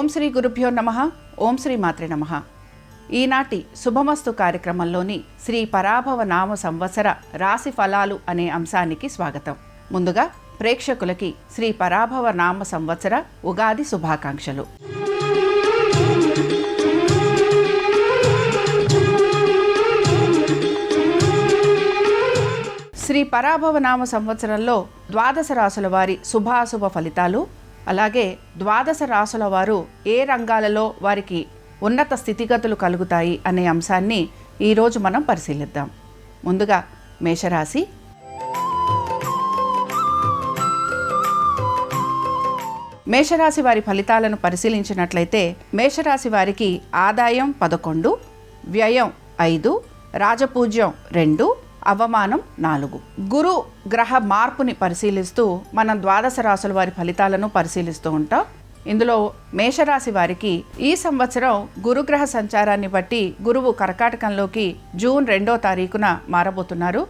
ఓం శ్రీ గురుభ్యో నమః. ఓం శ్రీ మాత్రే నమః. ఈనాటి శుభమస్తు కార్యక్రమంలోని శ్రీ పరాభవ నామ సంవత్సర రాశి ఫలాలు అనే అంశానికి స్వాగతం. ముందుగా ప్రేక్షకులకి శ్రీ పరాభవ నామ సంవత్సర ఉగాది శుభాకాంక్షలు. శ్రీ పరాభవ నామ సంవత్సరంలో ద్వాదశ రాసుల వారి శుభాశుభ ఫలితాలు, అలాగే ద్వాదశ రాసుల వారు ఏ రంగాలలో వారికి ఉన్నత స్థితిగతులు కలుగుతాయి అనే అంశాన్ని ఈరోజు మనం పరిశీలిద్దాం. ముందుగా మేషరాశి. మేషరాశి వారి ఫలితాలను పరిశీలించినట్లయితే మేషరాశి వారికి ఆదాయం 11, వ్యయం 5, రాజపూజ్యం 2, అవమానం 4. గురు గ్రహ మార్పుని పరిశీలిస్తూ మనం ద్వాదశ రాశుల వారి ఫలితాలను పరిశీలిస్తూ ఉంటాం. ఇందులో మేషరాశి వారికి ఈ సంవత్సరం గురుగ్రహ సంచారాన్ని బట్టి గురువు కర్కాటకంలోకి జూన్ 2వ తారీఖున మారబోతున్నారు.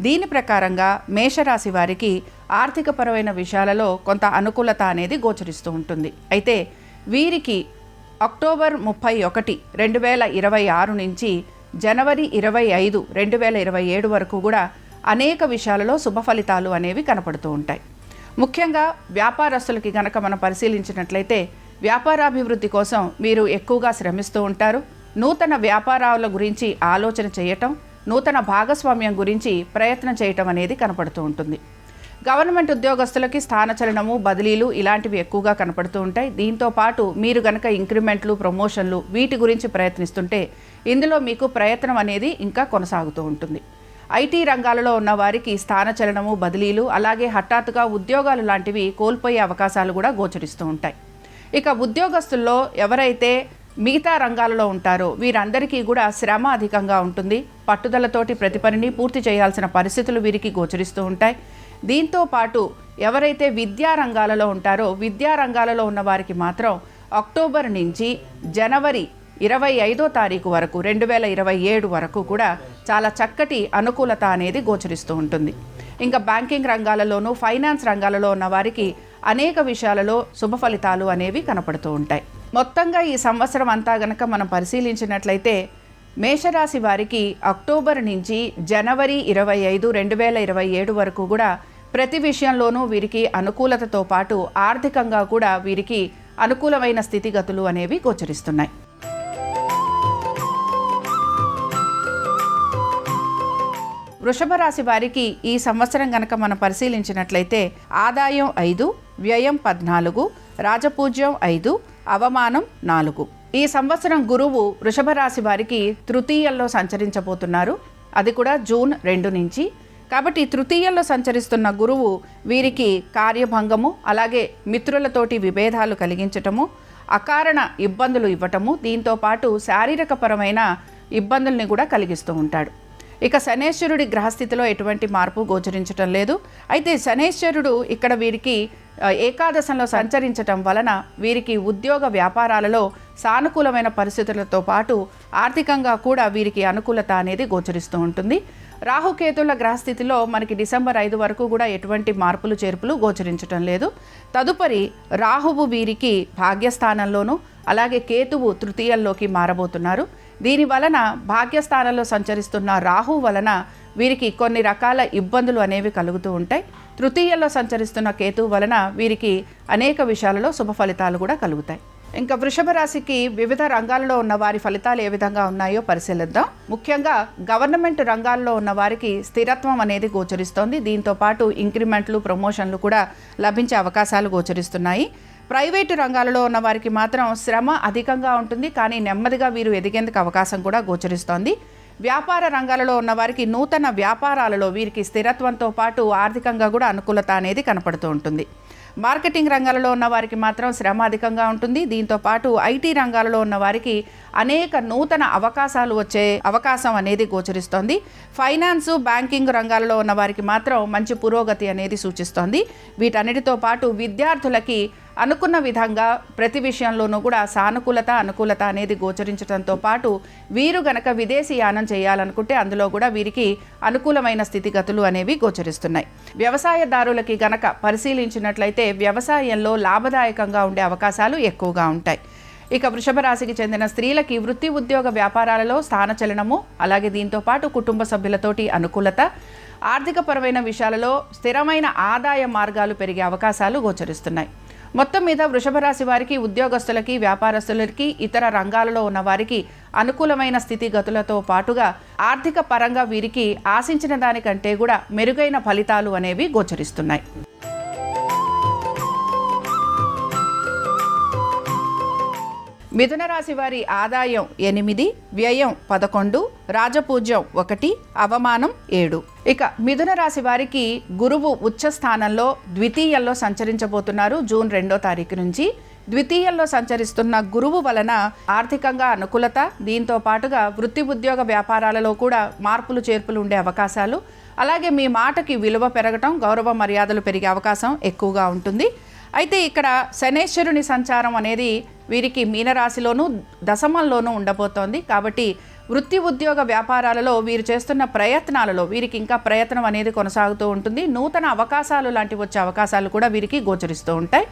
దీని ప్రకారంగా మేషరాశి వారికి ఆర్థికపరమైన విషయాలలో కొంత అనుకూలత అనేది గోచరిస్తూ ఉంటుంది. అయితే వీరికి అక్టోబర్ 31, 2026 నుంచి జనవరి 25, 2027 వరకు కూడా అనేక విషయాలలో శుభ ఫలితాలు అనేవి కనపడుతూ ఉంటాయి. ముఖ్యంగా వ్యాపారస్తులకి గనక మనం పరిశీలించినట్లయితే వ్యాపారాభివృద్ధి కోసం మీరు ఎక్కువగా శ్రమిస్తూ ఉంటారు. నూతన వ్యాపారాల గురించి ఆలోచన చేయటం, నూతన భాగస్వామ్యం గురించి ప్రయత్నం చేయటం అనేది కనపడుతూ ఉంటుంది. గవర్నమెంట్ ఉద్యోగస్తులకి స్థానచలనము, బదిలీలు ఇలాంటివి ఎక్కువగా కనపడుతూ ఉంటాయి. దీంతో పాటు మీరు గనక ఇంక్రిమెంట్లు, ప్రమోషన్లు వీటి గురించి ప్రయత్నిస్తుంటే ఇందులో మీకు ప్రయత్నం అనేది ఇంకా కొనసాగుతూ ఉంటుంది. ఐటీ రంగాలలో ఉన్న వారికి స్థానచలనము, బదిలీలు, అలాగే హఠాత్తుగా ఉద్యోగాలు లాంటివి కోల్పోయే అవకాశాలు కూడా గోచరిస్తూ ఉంటాయి. ఇక ఉద్యోగస్తుల్లో ఎవరైతే మిగతా రంగాలలో ఉంటారో వీరందరికీ కూడా శ్రమ అధికంగా ఉంటుంది. పట్టుదలతోటి ప్రతి పనిని పూర్తి చేయాల్సిన పరిస్థితులు వీరికి గోచరిస్తూ ఉంటాయి. దీంతో పాటు ఎవరైతే విద్యా రంగాలలో ఉంటారో విద్యా రంగాలలో ఉన్న వారికి మాత్రం అక్టోబర్ నుంచి జనవరి 25వ తారీఖు వరకు 2027 వరకు కూడా చాలా చక్కటి అనుకూలత అనేది గోచరిస్తూ ఉంటుంది. ఇంకా బ్యాంకింగ్ రంగాలలోనూ ఫైనాన్స్ రంగాలలో ఉన్న వారికి అనేక విషయాలలో శుభ ఫలితాలు అనేవి కనపడుతూ ఉంటాయి. మొత్తంగా ఈ సంవత్సరం అంతా గనక మనం పరిశీలించినట్లయితే మేషరాశి వారికి అక్టోబర్ నుంచి జనవరి 25, 2027 వరకు కూడా ప్రతి విషయంలోనూ వీరికి అనుకూలతతో పాటు ఆర్థికంగా కూడా వీరికి అనుకూలమైన స్థితిగతులు అనేవి గోచరిస్తున్నాయి. వృషభ రాశి వారికి ఈ సంవత్సరం గనక మనం పరిశీలించినట్లయితే ఆదాయం 5, వ్యయం 14, రాజపూజ్యం 5, అవమానం 4. ఈ సంవత్సరం గురువు వృషభ రాశి వారికి తృతీయంలో సంచరించబోతున్నారు. అది కూడా జూన్ 2 నుంచి. కాబట్టి తృతీయంలో సంచరిస్తున్న గురువు వీరికి కార్యభంగము, అలాగే మిత్రులతోటి విభేదాలు కలిగించటము, అకారణ ఇబ్బందులు ఇవ్వటము, దీంతోపాటు శారీరకపరమైన ఇబ్బందుల్ని కూడా కలిగిస్తూ ఉంటాడు. ఇక శనేశ్వరుడి గ్రహస్థితిలో ఎటువంటి మార్పు గోచరించటం లేదు. అయితే శనేశ్వరుడు ఇక్కడ వీరికి ఏకాదశంలో సంచరించటం వలన వీరికి ఉద్యోగ వ్యాపారాలలో సానుకూలమైన పరిస్థితులతో పాటు ఆర్థికంగా కూడా వీరికి అనుకూలత అనేది గోచరిస్తూ ఉంటుంది. రాహుకేతుల గ్రహస్థితిలో మనకి డిసెంబర్ 5 వరకు కూడా ఎటువంటి మార్పులు చేర్పులు గోచరించటం లేదు. తదుపరి రాహువు వీరికి భాగ్యస్థానంలోనూ అలాగే కేతువు తృతీయంలోకి మారబోతున్నారు. దీని వలన భాగ్యస్థానంలో సంచరిస్తున్న రాహు వలన వీరికి కొన్ని రకాల ఇబ్బందులు అనేవి కలుగుతూ ఉంటాయి. తృతీయంలో సంచరిస్తున్న కేతువు వలన వీరికి అనేక విషయాలలో శుభ ఫలితాలు కూడా కలుగుతాయి. ఇంకా వృషభ రాశికి వివిధ రంగాలలో ఉన్న వారి ఫలితాలు ఏ విధంగా ఉన్నాయో పరిశీలిద్దాం. ముఖ్యంగా గవర్నమెంట్ రంగాల్లో ఉన్న వారికి స్థిరత్వం అనేది గోచరిస్తోంది. దీంతో పాటు ఇంక్రిమెంట్లు, ప్రమోషన్లు కూడా లభించే అవకాశాలు గోచరిస్తున్నాయి. ప్రైవేటు రంగాలలో ఉన్న వారికి మాత్రం శ్రమ అధికంగా ఉంటుంది, కానీ నెమ్మదిగా వీరు ఎదిగేందుకు అవకాశం కూడా గోచరిస్తోంది. వ్యాపార రంగాలలో ఉన్న వారికి నూతన వ్యాపారాలలో వీరికి స్థిరత్వంతో పాటు ఆర్థికంగా కూడా అనుకూలత అనేది కనపడుతూ ఉంటుంది. మార్కెటింగ్ రంగాలలో ఉన్న వారికి మాత్రం శ్రమ అధికంగా ఉంటుంది. దీంతో పాటు ఐటీ రంగాలలో ఉన్న వారికి అనేక నూతన అవకాశాలు వచ్చే అవకాశం అనేది గోచరిస్తోంది. ఫైనాన్స్, బ్యాంకింగ్ రంగాలలో ఉన్న వారికి మాత్రం మంచి పురోగతి అనేది సూచిస్తోంది. వీటన్నిటితో పాటు విద్యార్థులకి అనుకున్న విధంగా ప్రతి విషయంలోనూ కూడా సానుకూలత, అనుకూలత అనేది గోచరించడంతో పాటు వీరు గనక విదేశీ యానం చేయాలనుకుంటే అందులో కూడా వీరికి అనుకూలమైన స్థితిగతులు అనేవి గోచరిస్తున్నాయి. వ్యవసాయదారులకి గనక పరిశీలించినట్లయితే వ్యవసాయంలో లాభదాయకంగా ఉండే అవకాశాలు ఎక్కువగా ఉంటాయి. ఇక వృషభ రాశికి చెందిన స్త్రీలకి వృత్తి ఉద్యోగ వ్యాపారాలలో స్థానచలనము, అలాగే దీంతో పాటు కుటుంబ సభ్యులతోటి అనుకూలత, ఆర్థికపరమైన విషయాలలో స్థిరమైన ఆదాయ మార్గాలు పెరిగే అవకాశాలు గోచరిస్తున్నాయి. మొత్తం మీద వృషభ రాశి వారికి, ఉద్యోగస్తులకి, వ్యాపారస్తులకి, ఇతర రంగాలలో ఉన్న వారికి అనుకూలమైన స్థితిగతులతో పాటుగా ఆర్థిక పరంగా వీరికి ఆశించిన దానికంటే కూడా మెరుగైన ఫలితాలు అనేవి గోచరిస్తున్నాయి. మిథున రాశి వారి ఆదాయం 8, వ్యయం 11, రాజపూజ్యం 1, అవమానం 7. ఇక మిథున రాశి వారికి గురువు ఉచ్చ స్థానంలో ద్వితీయంలో సంచరించబోతున్నారు. జూన్ 2వ తారీఖు నుంచి ద్వితీయంలో సంచరిస్తున్న గురువు వలన ఆర్థికంగా అనుకూలత, దీంతో పాటుగా వృత్తి ఉద్యోగ వ్యాపారాలలో కూడా మార్పులు చేర్పులు ఉండే అవకాశాలు, అలాగే మీ మాటకి విలువ పెరగటం, గౌరవ మర్యాదలు పెరిగే అవకాశం ఎక్కువగా ఉంటుంది. అయితే ఇక్కడ శనేశ్వరుని సంచారం అనేది వీరికి మీనరాశిలోనూ దశమంలోనూ ఉండబోతోంది. కాబట్టి వృత్తి ఉద్యోగ వ్యాపారాలలో వీరు చేస్తున్న ప్రయత్నాలలో వీరికి ఇంకా ప్రయత్నం అనేది కొనసాగుతూ ఉంటుంది. నూతన అవకాశాలు లాంటివి వచ్చే అవకాశాలు కూడా వీరికి గోచరిస్తూ ఉంటాయి.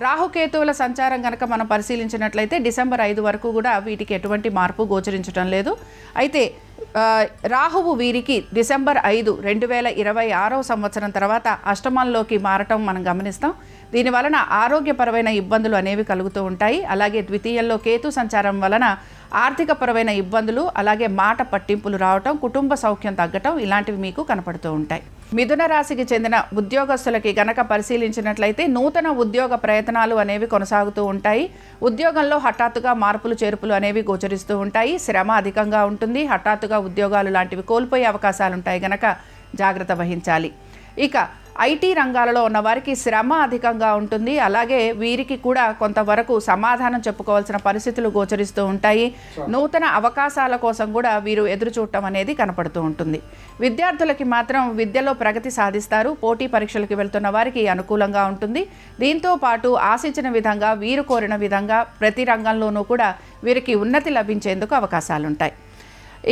రాహుకేతువుల సంచారం కనుక మనం పరిశీలించినట్లయితే డిసెంబర్ 5 వరకు కూడా వీటికి ఎటువంటి మార్పు గోచరించడం లేదు. అయితే రాహువు వీరికి డిసెంబర్ 5, 2026వ సంవత్సరం తర్వాత అష్టమంలోకి మారటం మనం గమనిస్తాం. దీని వలన ఆరోగ్యపరమైన ఇబ్బందులు అనేవి కలుగుతూ ఉంటాయి. అలాగే ద్వితీయంలో కేతు సంచారం వలన ఆర్థికపరమైన ఇబ్బందులు, అలాగే మాట పట్టింపులు రావటం, కుటుంబ సౌఖ్యం తగ్గటం ఇలాంటివి మీకు కనపడుతూ ఉంటాయి. మిథున రాశికి చెందిన ఉద్యోగస్తులకి గనక పరిశీలించినట్లయితే నూతన ఉద్యోగ ప్రయత్నాలు అనేవి కొనసాగుతూ ఉంటాయి. ఉద్యోగంలో హఠాత్తుగా మార్పులు చేర్పులు అనేవి గోచరిస్తూ ఉంటాయి. శ్రమ అధికంగా ఉంటుంది. హఠాత్తుగా ఉద్యోగాలు లాంటివి కోల్పోయే అవకాశాలు ఉంటాయి గనక జాగ్రత్త వహించాలి. ఇక ఐటీ రంగాలలో ఉన్న వారికి శ్రమ అధికంగా ఉంటుంది. అలాగే వీరికి కూడా కొంతవరకు సమాధానం చెప్పుకోవాల్సిన పరిస్థితులు గోచరిస్తూ ఉంటాయి. నూతన అవకాశాల కోసం కూడా వీరు ఎదురు చూడటం అనేది కనపడుతూ ఉంటుంది. విద్యార్థులకి మాత్రం విద్యలో ప్రగతి సాధిస్తారు. పోటీ పరీక్షలకు వెళ్తున్న వారికి అనుకూలంగా ఉంటుంది. దీంతో పాటు ఆశించిన విధంగా, వీరు కోరిన విధంగా ప్రతి రంగంలోనూ కూడా వీరికి ఉన్నతి లభించేందుకు అవకాశాలుంటాయి.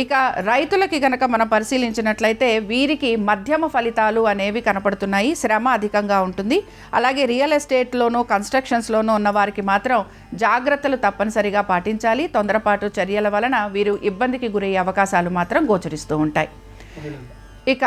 ఇక రైతులకి గనక మనం పరిశీలించినట్లయితే వీరికి మధ్యమ ఫలితాలు అనేవి కనపడుతున్నాయి. శ్రమ అధికంగా ఉంటుంది. అలాగే రియల్ ఎస్టేట్లోనూ, కన్స్ట్రక్షన్స్లోనూ ఉన్న వారికి మాత్రం జాగ్రత్తలు తప్పనిసరిగా పాటించాలి. తొందరపాటు చర్యల వలన వీరు ఇబ్బందికి గురయ్యే అవకాశాలు మాత్రం గోచరిస్తూ ఉంటాయి. ఇక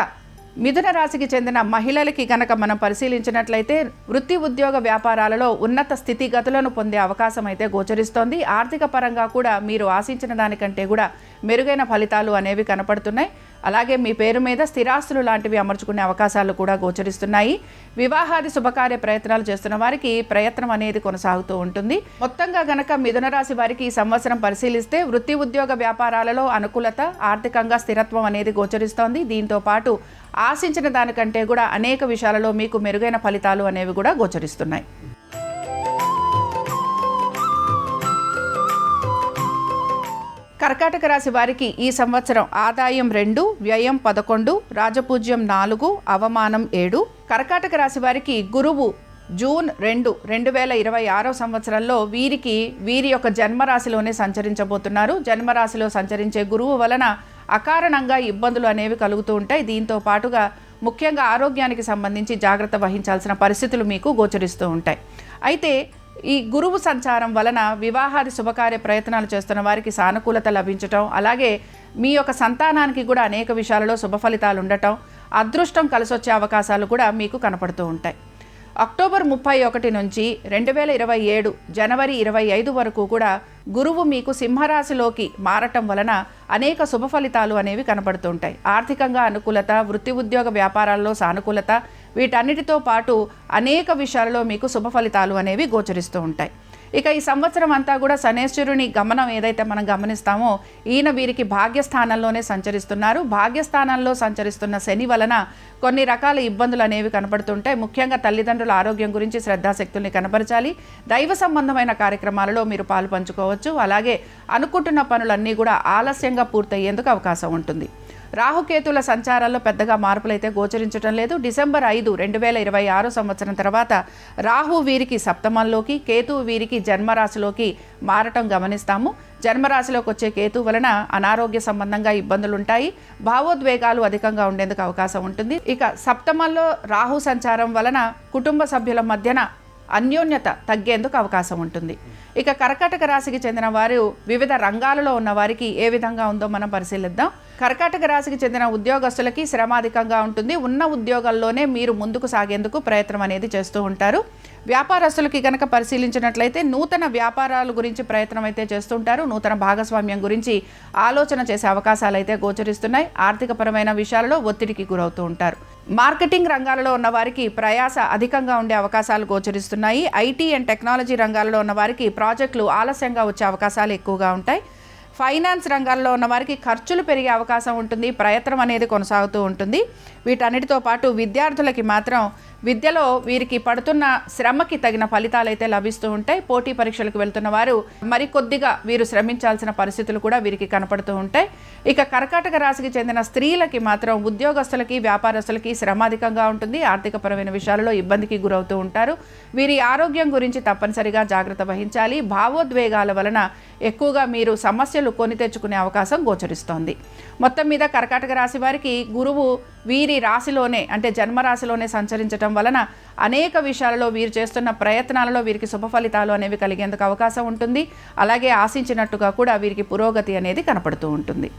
మిథున రాశికి చెందిన మహిళలకి గనక మనం పరిశీలించినట్లయితే వృత్తి ఉద్యోగ వ్యాపారాలలో ఉన్నత స్థితిగతులను పొందే అవకాశం అయితే గోచరిస్తోంది. ఆర్థిక పరంగా కూడా మీరు ఆశించిన దానికంటే కూడా మెరుగైన ఫలితాలు అనేవి కనపడుతున్నాయి. అలాగే మీ పేరు మీద స్థిరాస్తులు లాంటివి అమర్చుకునే అవకాశాలు కూడా గోచరిస్తున్నాయి. వివాహాది శుభకార్య ప్రయత్నాలు చేస్తున్న వారికి ప్రయత్నం అనేది కొనసాగుతూ ఉంటుంది. మొత్తంగా గనక మిథున రాశి వారికి ఈ సంవత్సరం పరిశీలిస్తే వృత్తి ఉద్యోగ వ్యాపారాలలో అనుకూలత, ఆర్థికంగా స్థిరత్వం అనేది గోచరిస్తోంది. దీంతో పాటు ఆశించిన దానికంటే కూడా అనేక విషయాలలో మీకు మెరుగైన ఫలితాలు అనేవి కూడా గోచరిస్తున్నాయి. కర్కాటక రాశి వారికి ఈ సంవత్సరం ఆదాయం 2, వ్యయం 11, రాజపూజ్యం 4, అవమానం 7. కర్కాటక రాశి వారికి గురువు జూన్ 2, 2026వ సంవత్సరంలో వీరి యొక్క జన్మరాశిలోనే సంచరించబోతున్నారు. జన్మరాశిలో సంచరించే గురువు వలన అకారణంగా ఇబ్బందులు అనేవి కలుగుతూ ఉంటాయి. దీంతో పాటుగా ముఖ్యంగా ఆరోగ్యానికి సంబంధించి జాగ్రత్త వహించాల్సిన పరిస్థితులు మీకు గోచరిస్తూ ఉంటాయి. అయితే ఈ గురువు సంచారం వలన వివాహాది శుభకార్య ప్రయత్నాలు చేస్తున్న వారికి సానుకూలత లభించటం, అలాగే మీ యొక్క సంతానానికి కూడా అనేక విషయాలలో శుభ ఫలితాలు ఉండటం, అదృష్టం కలిసొచ్చే అవకాశాలు కూడా మీకు కనపడుతూ ఉంటాయి. అక్టోబర్ 31 నుంచి 2027 జనవరి 25 వరకు కూడా గురువు మీకు సింహరాశిలోకి మారటం వలన అనేక శుభ ఫలితాలు అనేవి కనపడుతూ ఉంటాయి. ఆర్థికంగా అనుకూలత, వృత్తి ఉద్యోగ వ్యాపారాల్లో సానుకూలత, వీటన్నిటితో పాటు అనేక విషయాలలో మీకు శుభ ఫలితాలు అనేవి గోచరిస్తూ ఉంటాయి. ఇక ఈ సంవత్సరం అంతా కూడా శనేశ్వరుని గమనం ఏదైతే మనం గమనిస్తామో ఈయన వీరికి భాగ్యస్థానంలోనే సంచరిస్తున్నారు. భాగ్యస్థానంలో సంచరిస్తున్న శని వలన కొన్ని రకాల ఇబ్బందులు అనేవి కనపడుతుంటాయి. ముఖ్యంగా తల్లిదండ్రుల ఆరోగ్యం గురించి శ్రద్ధాశక్తుల్ని కనపరచాలి. దైవ సంబంధమైన కార్యక్రమాలలో మీరు పాలు పంచుకోవచ్చు. అలాగే అనుకుంటున్న పనులన్నీ కూడా ఆలస్యంగా పూర్తయ్యేందుకు అవకాశం ఉంటుంది. రాహుకేతుల సంచారాల్లో పెద్దగా మార్పులైతే గోచరించడం లేదు. డిసెంబర్ 5, 2026 సంవత్సరం తర్వాత రాహు వీరికి సప్తమంలోకి, కేతు వీరికి జన్మరాశిలోకి మారటం గమనిస్తాము. జన్మరాశిలోకి వచ్చే కేతు వలన అనారోగ్య సంబంధంగా ఇబ్బందులు ఉంటాయి. భావోద్వేగాలు అధికంగా ఉండేందుకు అవకాశం ఉంటుంది. ఇక సప్తమంలో రాహు సంచారం వలన కుటుంబ సభ్యుల మధ్యన అన్యోన్యత తగ్గేందుకు అవకాశం ఉంటుంది. ఇక కర్కాటక రాశికి చెందిన వారు వివిధ రంగాలలో ఉన్న వారికి ఏ విధంగా ఉందో మనం పరిశీలిద్దాం. కర్కాటక రాశికి చెందిన ఉద్యోగస్తులకి శ్రమ అధికంగా ఉంటుంది. ఉన్న ఉద్యోగాల్లోనే మీరు ముందుకు సాగేందుకు ప్రయత్నం అనేది చేస్తూ ఉంటారు. వ్యాపారస్తులకి కనుక పరిశీలించినట్లయితే నూతన వ్యాపారాల గురించి ప్రయత్నం అయితే చేస్తుంటారు. నూతన భాగస్వామ్యం గురించి ఆలోచన చేసే అవకాశాలు అయితే గోచరిస్తున్నాయి. ఆర్థికపరమైన విషయాలలో ఒత్తిడికి గురవుతూ ఉంటారు. మార్కెటింగ్ రంగాలలో ఉన్న వారికి ప్రయాస అధికంగా ఉండే అవకాశాలు గోచరిస్తున్నాయి. ఐటీ అండ్ టెక్నాలజీ రంగాలలో ఉన్న వారికి ప్రాజెక్టులు ఆలస్యంగా వచ్చే అవకాశాలు ఎక్కువగా ఉంటాయి. ఫైనాన్స్ రంగాల్లో ఉన్న వారికి ఖర్చులు పెరిగే అవకాశం ఉంటుంది. ప్రయత్నం అనేది కొనసాగుతూ ఉంటుంది. వీటన్నిటితో పాటు విద్యార్థులకి మాత్రం విద్యలో వీరికి పడుతున్న శ్రమకి తగిన ఫలితాలు అయితే లభిస్తూ ఉంటాయి. పోటీ పరీక్షలకు వెళ్తున్న వారు మరికొద్దిగా వీరు శ్రమించాల్సిన పరిస్థితులు కూడా వీరికి కనపడుతూ ఉంటాయి. ఇక కర్కాటక రాశికి చెందిన స్త్రీలకి మాత్రం ఉద్యోగస్తులకి వ్యాపారస్తులకి శ్రమ అధికంగా ఉంటుంది. ఆర్థికపరమైన విషయాలలో ఇబ్బందికి గురవుతూ ఉంటారు. వీరి ఆరోగ్యం గురించి తప్పనిసరిగా జాగ్రత్త వహించాలి. భావోద్వేగాల వలన ఎక్కువగా మీరు సమస్యలు కొని తెచ్చుకునే అవకాశం గోచరిస్తోంది. మొత్తం మీద కర్కాటక రాశి వారికి గురువు వీరి రాశిలోనే అంటే జన్మరాశిలోనే సంచరించడం వలన అనేక విషయాలలో వీరు చేస్తున్న ప్రయత్నాలలో వీరికి శుభ ఫలితాలు అనేవి కలిగేందుకు అవకాశం ఉంటుంది. అలాగే ఆశించినట్టుగా కూడా వీరికి పురోగతి అనేది కనపడుతూ ఉంటుంది.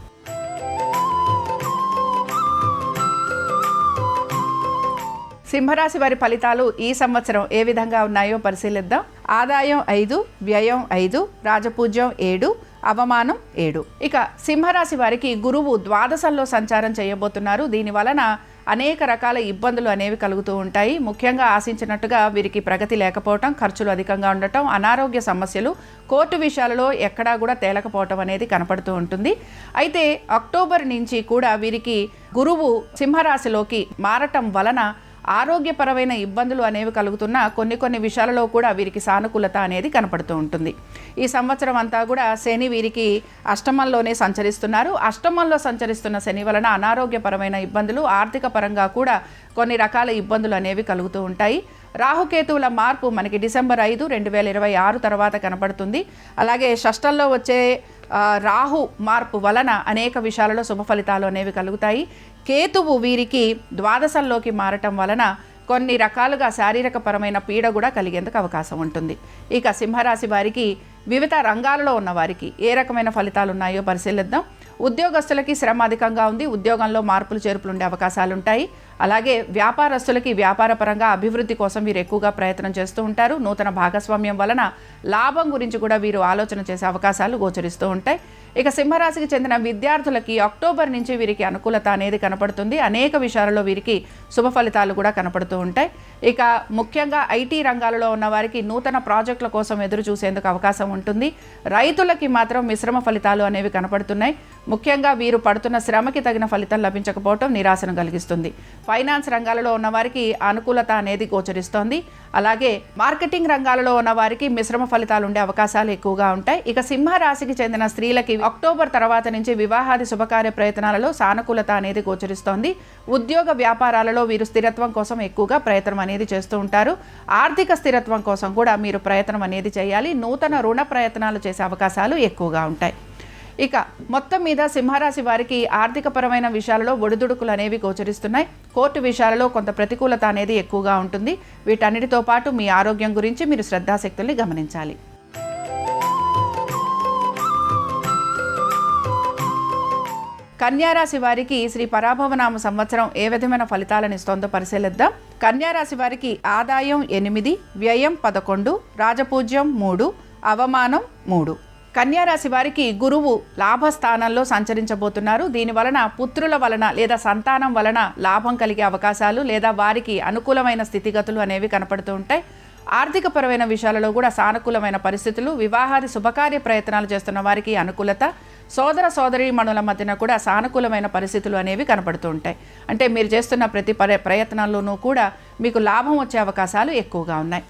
సింహరాశి వారి ఫలితాలు ఈ సంవత్సరం ఏ విధంగా ఉన్నాయో పరిశీలిద్దాం. ఆదాయం 5, వ్యయం 5, రాజపూజ్యం 7, అవమానం 7. ఇక సింహరాశి వారికి గురువు ద్వాదశంలో సంచారం చేయబోతున్నారు. దీని వలన అనేక రకాల ఇబ్బందులు అనేవి కలుగుతూ ఉంటాయి. ముఖ్యంగా ఆశించినట్టుగా వీరికి ప్రగతి లేకపోవటం, ఖర్చులు అధికంగా ఉండటం, అనారోగ్య సమస్యలు, కోర్టు విషయాలలో ఎక్కడా కూడా తేలకపోవటం అనేది కనపడుతూ ఉంటుంది. అయితే అక్టోబర్ నుంచి కూడా వీరికి గురువు సింహరాశిలోకి మారటం వలన ఆరోగ్యపరమైన ఇబ్బందులు అనేవి కలుగుతున్నా కొన్ని విషయాలలో కూడా వీరికి సానుకూలత అనేది కనపడుతూ ఉంటుంది. ఈ సంవత్సరం అంతా కూడా శని వీరికి అష్టమంలోనే సంచరిస్తున్నారు. అష్టమంలో సంచరిస్తున్న శని వలన అనారోగ్యపరమైన ఇబ్బందులు, ఆర్థిక పరంగా కూడా కొన్ని రకాల ఇబ్బందులు అనేవి కలుగుతూ ఉంటాయి. రాహుకేతువుల మార్పు మనకి డిసెంబర్ 5, 2026 తర్వాత కనపడుతుంది. అలాగే షష్టంలో వచ్చే రాహు మార్పు వలన అనేక విషయాలలో శుభ ఫలితాలు అనేవి కలుగుతాయి. కేతువు వీరికి ద్వాదశంలోకి మారటం వలన కొన్ని రకాలుగా శారీరక పరమైన పీడ కూడా కలిగేందుకు అవకాశం ఉంటుంది. ఇక సింహరాశి వారికి వివిధ రంగాలలో ఉన్న వారికి ఏ రకమైన ఫలితాలు ఉన్నాయో పరిశీలిద్దాం. ఉద్యోగస్తులకి శ్రమ అధికంగా ఉంది. ఉద్యోగంలో మార్పులు చేర్పులు ఉండే అవకాశాలు ఉంటాయి. అలాగే వ్యాపారస్తులకి వ్యాపారపరంగా అభివృద్ధి కోసం వీరు ఎక్కువగా ప్రయత్నం చేస్తూ ఉంటారు. నూతన భాగస్వామ్యం వలన లాభం గురించి కూడా వీరు ఆలోచన చేసే అవకాశాలు గోచరిస్తూ ఉంటాయి. ఇక సింహరాశికి చెందిన విద్యార్థులకి అక్టోబర్ నుంచి వీరికి అనుకూలత అనేది కనపడుతుంది. అనేక విషయాలలో వీరికి శుభ ఫలితాలు కూడా కనపడుతూ ఉంటాయి. ఇక ముఖ్యంగా ఐటీ రంగాలలో ఉన్న వారికి నూతన ప్రాజెక్టుల కోసం ఎదురు చూసేందుకు అవకాశం ఉంటుంది. రైతులకి మాత్రం మిశ్రమ ఫలితాలు అనేవి కనపడుతున్నాయి. ముఖ్యంగా వీరు పడుతున్న శ్రమకి తగిన ఫలితం లభించకపోవటం నిరాశను కలిగిస్తుంది. ఫైనాన్స్ రంగాలలో ఉన్న వారికి అనుకూలత అనేది గోచరిస్తోంది. అలాగే మార్కెటింగ్ రంగాలలో ఉన్న వారికి మిశ్రమ ఫలితాలు ఉండే అవకాశాలు ఎక్కువగా ఉంటాయి. ఇక సింహరాశికి చెందిన స్త్రీలకి అక్టోబర్ తర్వాత నుంచి వివాహాది శుభకార్య ప్రయత్నాలలో సానుకూలత అనేది గోచరిస్తోంది. ఉద్యోగ వ్యాపారాలలో వీరు స్థిరత్వం కోసం ఎక్కువగా ప్రయత్నం అనేది చేస్తూ ఉంటారు. ఆర్థిక స్థిరత్వం కోసం కూడా మీరు ప్రయత్నం అనేది చేయాలి. నూతన రుణ ప్రయత్నాలు చేసే అవకాశాలు ఎక్కువగా ఉంటాయి. ఇక మొత్తం మీద సింహరాశి వారికి ఆర్థికపరమైన విషయాలలో ఒడిదుడుకులు అనేవి గోచరిస్తున్నాయి. కోర్టు విషయాలలో కొంత ప్రతికూలత అనేది ఎక్కువగా ఉంటుంది. వీటన్నిటితో పాటు మీ ఆరోగ్యం గురించి మీరు శ్రద్ధాశక్తుల్ని గమనించాలి. కన్యారాశి వారికి శ్రీ పరాభవనామ సంవత్సరం ఏ విధమైన ఫలితాలను ఇస్తోందో పరిశీలిద్దాం. కన్యారాశి వారికి ఆదాయం 8, వ్యయం 11, రాజపూజ్యం 3, అవమానం 3. కన్యారాశి వారికి గురువు లాభస్థానంలో సంచరించబోతున్నారు. దీని వలన పుత్రుల వలన లేదా సంతానం వలన లాభం కలిగే అవకాశాలు లేదా వారికి అనుకూలమైన స్థితిగతులు అనేవి కనపడుతూ ఉంటాయి. ఆర్థికపరమైన విషయాలలో కూడా సానుకూలమైన పరిస్థితులు, వివాహాది శుభకార్య ప్రయత్నాలు చేస్తున్న వారికి అనుకూలత, సోదర సోదరీమణుల మధ్యన కూడా సానుకూలమైన పరిస్థితులు అనేవి కనపడుతూ ఉంటాయి. అంటే మీరు చేస్తున్న ప్రతి ప్రయత్నాల్లోనూ కూడా మీకు లాభం వచ్చే అవకాశాలు ఎక్కువగా ఉన్నాయి.